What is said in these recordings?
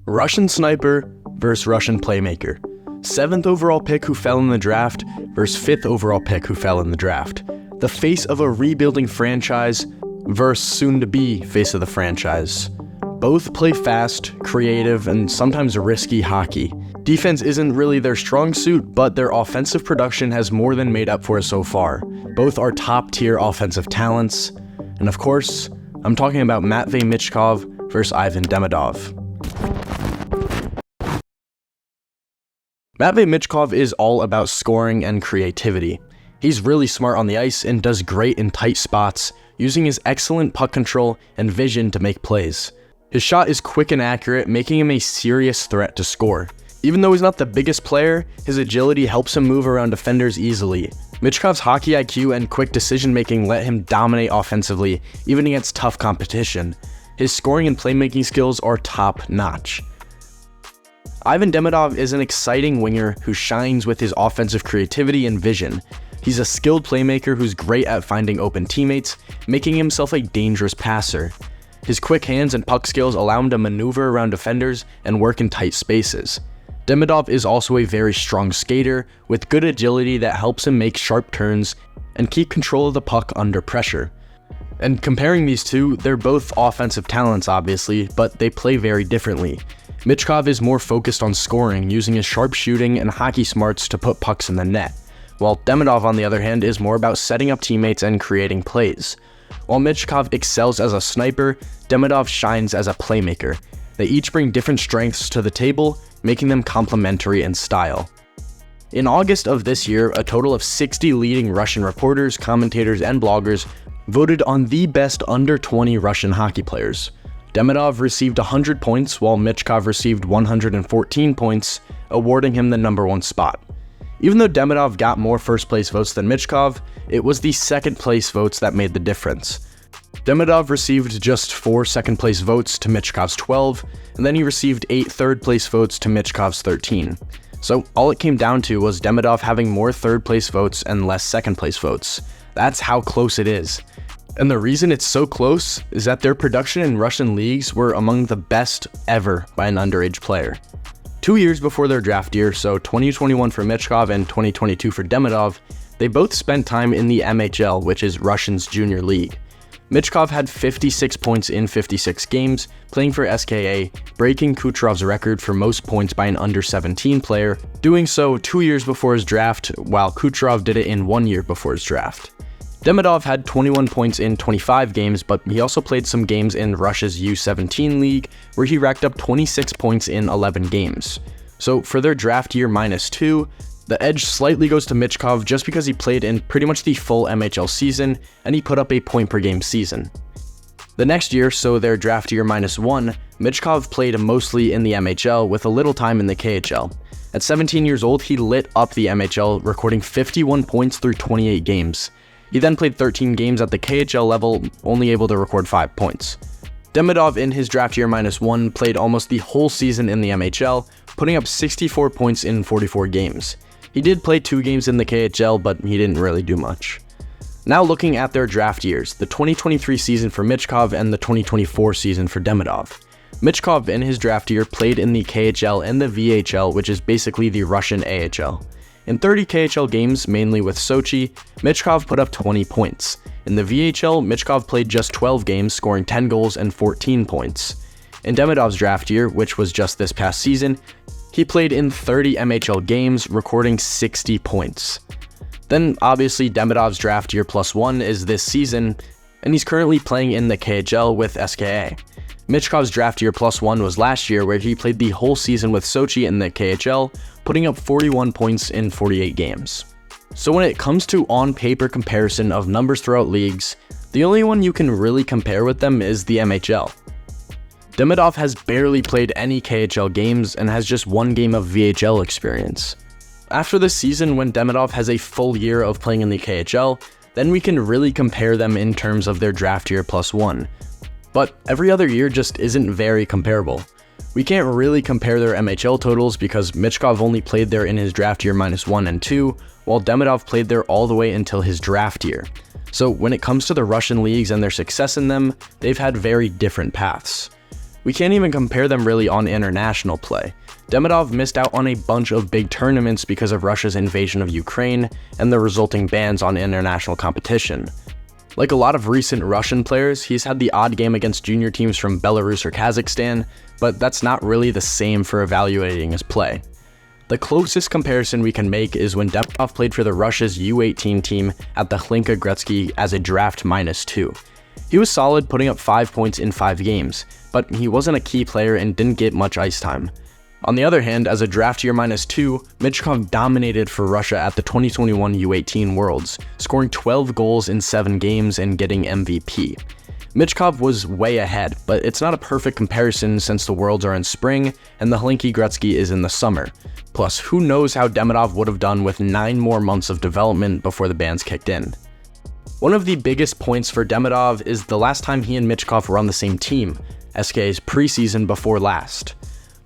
Russian sniper versus Russian playmaker. 7th overall pick who fell in the draft versus 5th overall pick who fell in the draft. The face of a rebuilding franchise versus soon-to-be face of the franchise. Both play fast, creative, and sometimes risky hockey. Defense isn't really their strong suit, but their offensive production has more than made up for it so far. Both are top-tier offensive talents. And of course, I'm talking about Matvei Michkov versus Ivan Demidov. Matvei Michkov is all about scoring and creativity. He's really smart on the ice and does great in tight spots, using his excellent puck control and vision to make plays. His shot is quick and accurate, making him a serious threat to score. Even though he's not the biggest player, his agility helps him move around defenders easily. Michkov's hockey IQ and quick decision-making let him dominate offensively, even against tough competition. His scoring and playmaking skills are top-notch. Ivan Demidov is an exciting winger who shines with his offensive creativity and vision. He's a skilled playmaker who's great at finding open teammates, making himself a dangerous passer. His quick hands and puck skills allow him to maneuver around defenders and work in tight spaces. Demidov is also a very strong skater with good agility that helps him make sharp turns and keep control of the puck under pressure. And comparing these two, they're both offensive talents obviously, but they play very differently. Michkov is more focused on scoring, using his sharp shooting and hockey smarts to put pucks in the net, while Demidov on the other hand is more about setting up teammates and creating plays. While Michkov excels as a sniper, Demidov shines as a playmaker. They each bring different strengths to the table, making them complementary in style. In August of this year, a total of 60 leading Russian reporters, commentators, and bloggers voted on the best under 20 Russian hockey players. Demidov received 100 points, while Michkov received 114 points, awarding him the number 1 spot. Even though Demidov got more first-place votes than Michkov, it was the second-place votes that made the difference. Demidov received just 4 second-place votes to Michkov's 12, and then he received 8 third-place votes to Michkov's 13. So all it came down to was Demidov having more third-place votes and less second-place votes. That's how close it is. And the reason it's so close is that their production in Russian leagues were among the best ever by an underage player. 2 years before their draft year, so 2021 for Michkov and 2022 for Demidov, they both spent time in the MHL, which is Russia's junior league. Michkov had 56 points in 56 games, playing for SKA, breaking Kucherov's record for most points by an under-17 player, doing so 2 years before his draft, while Kucherov did it in 1 year before his draft. Demidov had 21 points in 25 games, but he also played some games in Russia's U17 league, where he racked up 26 points in 11 games. So for their draft year -2, the edge slightly goes to Michkov just because he played in pretty much the full MHL season, and he put up a point-per-game season. The next year, so their draft year -1, Michkov played mostly in the MHL with a little time in the KHL. At 17 years old, he lit up the MHL, recording 51 points through 28 games. He then played 13 games at the KHL level, only able to record 5 points. Demidov in his draft year -1 played almost the whole season in the MHL, putting up 64 points in 44 games. He did play 2 games in the KHL, but he didn't really do much. Now looking at their draft years, the 2023 season for Michkov and the 2024 season for Demidov. Michkov in his draft year played in the KHL and the VHL, which is basically the Russian AHL. In 30 KHL games, mainly with Sochi, Michkov put up 20 points. In the VHL, Michkov played just 12 games, scoring 10 goals and 14 points. In Demidov's draft year, which was just this past season, he played in 30 MHL games, recording 60 points. Then obviously Demidov's draft year +1 is this season, and he's currently playing in the KHL with SKA. Michkov's draft year +1 was last year, where he played the whole season with Sochi in the KHL, putting up 41 points in 48 games. So when it comes to on-paper comparison of numbers throughout leagues, the only one you can really compare with them is the MHL. Demidov has barely played any KHL games and has just 1 game of VHL experience. After this season, when Demidov has a full year of playing in the KHL, then we can really compare them in terms of their draft year +1. But every other year just isn't very comparable. We can't really compare their MHL totals because Michkov only played there in his draft year -1 and 2, while Demidov played there all the way until his draft year. So when it comes to the Russian leagues and their success in them, they've had very different paths. We can't even compare them really on international play. Demidov missed out on a bunch of big tournaments because of Russia's invasion of Ukraine and the resulting bans on international competition. Like a lot of recent Russian players, he's had the odd game against junior teams from Belarus or Kazakhstan, but that's not really the same for evaluating his play. The closest comparison we can make is when Demidov played for the Russia's U18 team at the Hlinka Gretzky as a draft -2. He was solid, putting up 5 points in 5 games, but he wasn't a key player and didn't get much ice time. On the other hand, as a draft year -2, Michkov dominated for Russia at the 2021 U18 Worlds, scoring 12 goals in 7 games and getting MVP. Michkov was way ahead, but it's not a perfect comparison since the Worlds are in spring and the Hlinka Gretzky is in the summer. Plus, who knows how Demidov would have done with 9 more months of development before the bans kicked in. One of the biggest points for Demidov is the last time he and Michkov were on the same team, SKA's preseason before last.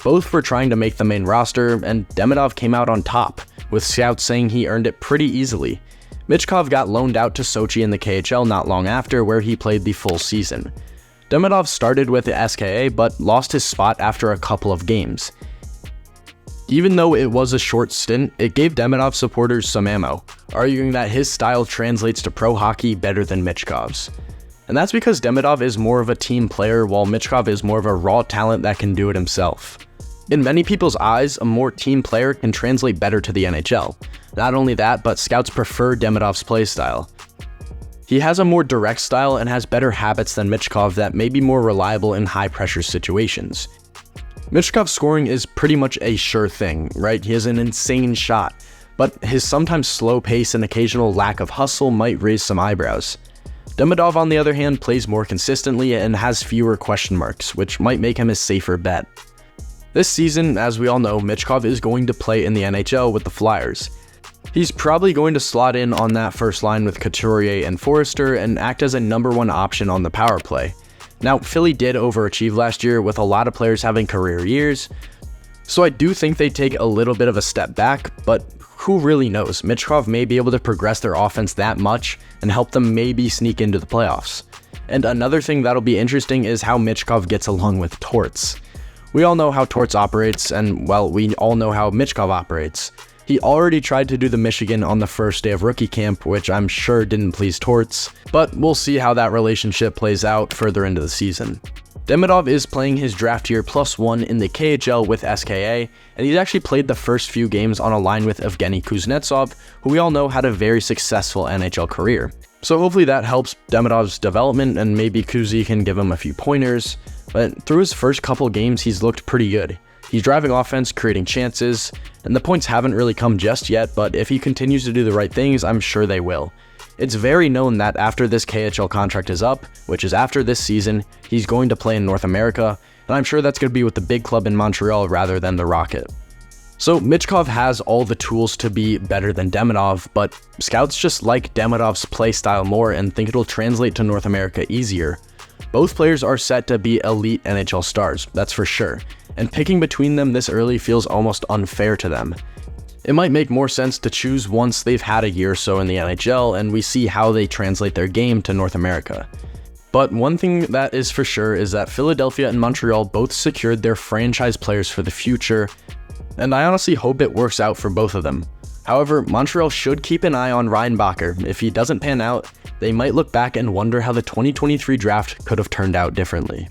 Both were trying to make the main roster, and Demidov came out on top, with scouts saying he earned it pretty easily. Michkov got loaned out to Sochi in the KHL not long after, where he played the full season. Demidov started with the SKA, but lost his spot after a couple of games. Even though it was a short stint, it gave Demidov supporters some ammo, arguing that his style translates to pro hockey better than Michkov's. And that's because Demidov is more of a team player, while Michkov is more of a raw talent that can do it himself. In many people's eyes, a more team player can translate better to the NHL. Not only that, but scouts prefer Demidov's playstyle. He has a more direct style and has better habits than Michkov that may be more reliable in high-pressure situations. Michkov's scoring is pretty much a sure thing, right? He has an insane shot, but his sometimes slow pace and occasional lack of hustle might raise some eyebrows. Demidov, on the other hand, plays more consistently and has fewer question marks, which might make him a safer bet. This season, as we all know, Michkov is going to play in the NHL with the Flyers. He's probably going to slot in on that first line with Couturier and Forrester and act as a #1 option on the power play. Now, Philly did overachieve last year with a lot of players having career years, so I do think they take a little bit of a step back, but who really knows? Michkov may be able to progress their offense that much and help them maybe sneak into the playoffs. And another thing that'll be interesting is how Michkov gets along with Torts. We all know how Torts operates, and well, we all know how Michkov operates. He already tried to do the Michigan on the first day of rookie camp, which I'm sure didn't please Torts, but we'll see how that relationship plays out further into the season. Demidov is playing his draft year +1 in the KHL with SKA, and he's actually played the first few games on a line with Evgeny Kuznetsov, who we all know had a very successful NHL career. So hopefully that helps Demidov's development, and maybe Kuzi can give him a few pointers, but through his first couple games he's looked pretty good. He's driving offense, creating chances, and the points haven't really come just yet, but if he continues to do the right things, I'm sure they will. It's very known that after this KHL contract is up, which is after this season, he's going to play in North America, and I'm sure that's going to be with the big club in Montreal rather than the Rocket. So Michkov has all the tools to be better than Demidov, but scouts just like Demidov's play style more and think it'll translate to North America easier. Both players are set to be elite NHL stars, that's for sure, and picking between them this early feels almost unfair to them. It might make more sense to choose once they've had a year or so in the NHL and we see how they translate their game to North America. But one thing that is for sure is that Philadelphia and Montreal both secured their franchise players for the future, and I honestly hope it works out for both of them. However, Montreal should keep an eye on Reinbacher. If he doesn't pan out, they might look back and wonder how the 2023 draft could have turned out differently.